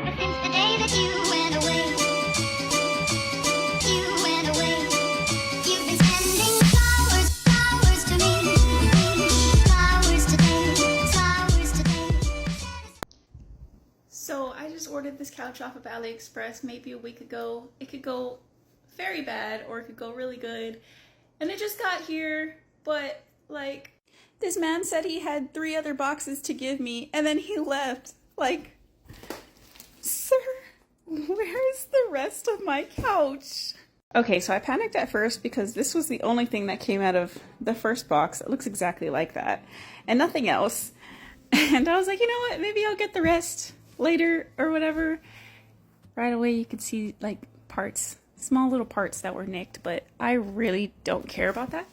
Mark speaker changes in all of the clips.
Speaker 1: Since the day that you went away, you've been sending flowers, flowers to me, flowers today, flowers today.
Speaker 2: So I just ordered this couch off of AliExpress maybe a week ago. It could go very bad or it could go really good. And it just got here, but like, this man said he had 3 other boxes to give me and then he left. Like, sir, where's the rest of my couch? Okay, so I panicked at first because this was the only thing that came out of the first box. It looks exactly like that and nothing else. And I was like, you know what, maybe I'll get the rest later or whatever. Right away you could see like parts, small little parts that were nicked, but I really don't care about that.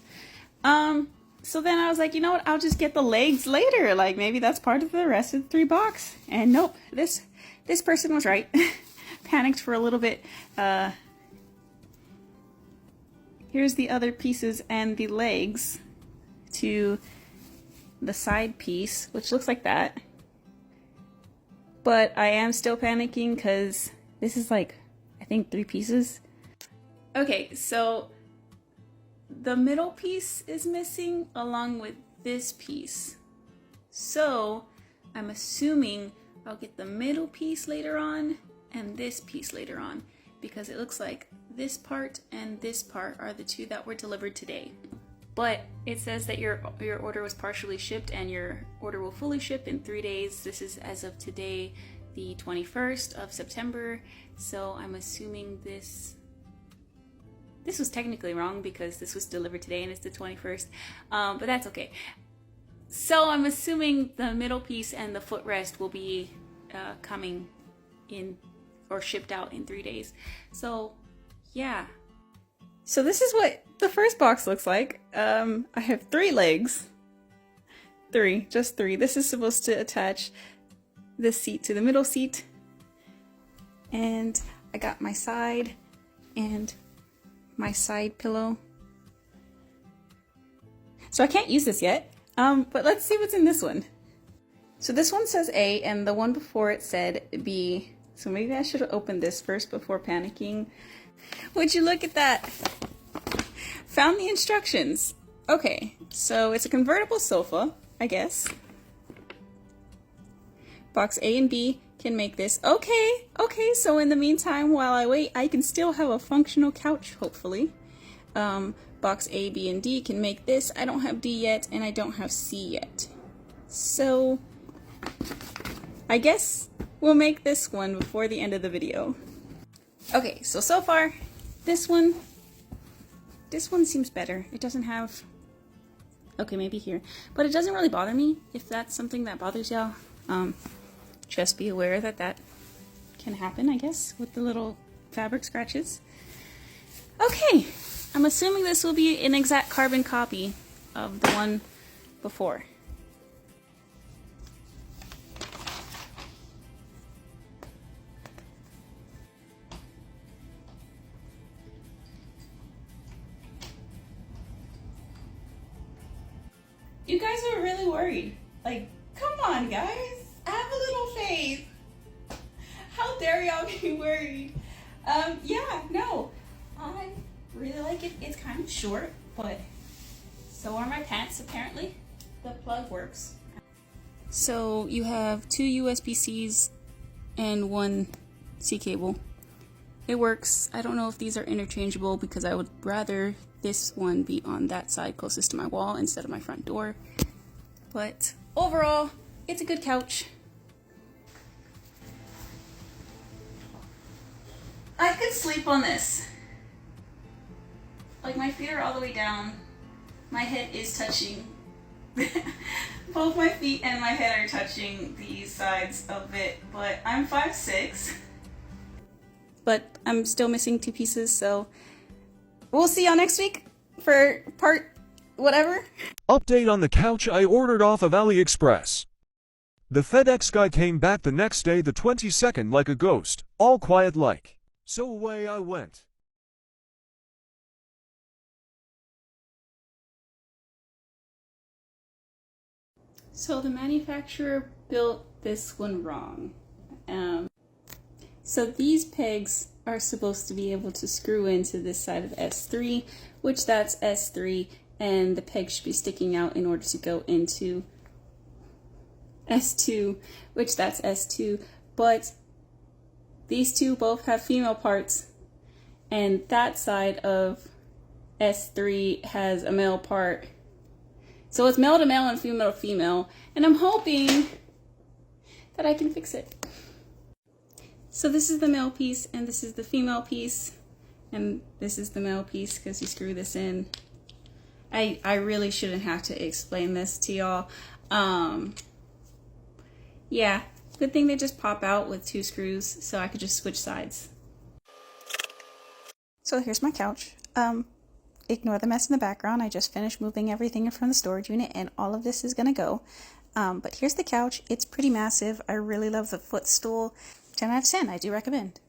Speaker 2: So then I was like, you know what, I'll just get the legs later. Like maybe that's part of the rest of the 3 box. And nope, this person was right. Panicked for a little bit. Here's the other pieces and the legs to the side piece, which looks like that. But I am still panicking because this is like, I think 3 pieces. Okay, so the middle piece is missing along with this piece. So I'm assuming I'll get the middle piece later on and this piece later on because it looks like this part and this part are the 2 that were delivered today. But it says that your order was partially shipped and your order will fully ship in 3 days. This is as of today, the 21st of September. So I'm assuming this was technically wrong because this was delivered today and it's the 21st. But that's okay. So I'm assuming the middle piece and the footrest will be coming in or shipped out in 3 days. So yeah. So this is what the first box looks like. I have 3 legs. 3, just 3. This is supposed to attach this seat to the middle seat. And I got my side and my side pillow. So I can't use this yet, but let's see what's in this one. So this one says A and the one before it said B. So maybe I should have opened this first before panicking. Would you look at that? Found the instructions. Okay, so it's a convertible sofa, I guess. Box A and B can make this. Okay, so in the meantime, while I wait, I can still have a functional couch, hopefully. Box A, B, and D can make this. I don't have D yet, and I don't have C yet. So, I guess we'll make this one before the end of the video. Okay, so far, this one seems better. It doesn't have, okay, maybe here, but it doesn't really bother me. If that's something that bothers y'all, just be aware that that can happen, I guess, with the little fabric scratches. Okay, I'm assuming this will be an exact carbon copy of the one before. You guys are really worried. Like, come on, guys. Have a little faith. How dare y'all be worried? Yeah, no. I really like it. It's kind of short, but so are my pants, apparently. The plug works. So you have 2 USB-Cs and 1 C cable. It works. I don't know if these are interchangeable because I would rather this one be on that side closest to my wall instead of my front door. But overall, it's a good couch. I could sleep on this. Like, my feet are all the way down. My head is touching. Both my feet and my head are touching the sides of it, but I'm 5'6". But I'm still missing 2 pieces, so we'll see y'all next week for part whatever.
Speaker 3: Update on the couch I ordered off of AliExpress. The FedEx guy came back the next day, the 22nd, like a ghost, all quiet like. So away I went.
Speaker 2: So the manufacturer built this one wrong. So these pegs are supposed to be able to screw into this side of S3, which that's S3, and the peg should be sticking out in order to go into S2, which that's S2, but these two both have female parts, and that side of S3 has a male part. So it's male to male and female to female, and I'm hoping that I can fix it. So this is the male piece, and this is the female piece, and this is the male piece because you screw this in. I really shouldn't have to explain this to y'all. Yeah, good thing they just pop out with 2 screws, so I could just switch sides. So here's my couch. Ignore the mess in the background. I just finished moving everything from the storage unit, and all of this is gonna go. But here's the couch. It's pretty massive. I really love the footstool. 10 out of 10, I do recommend.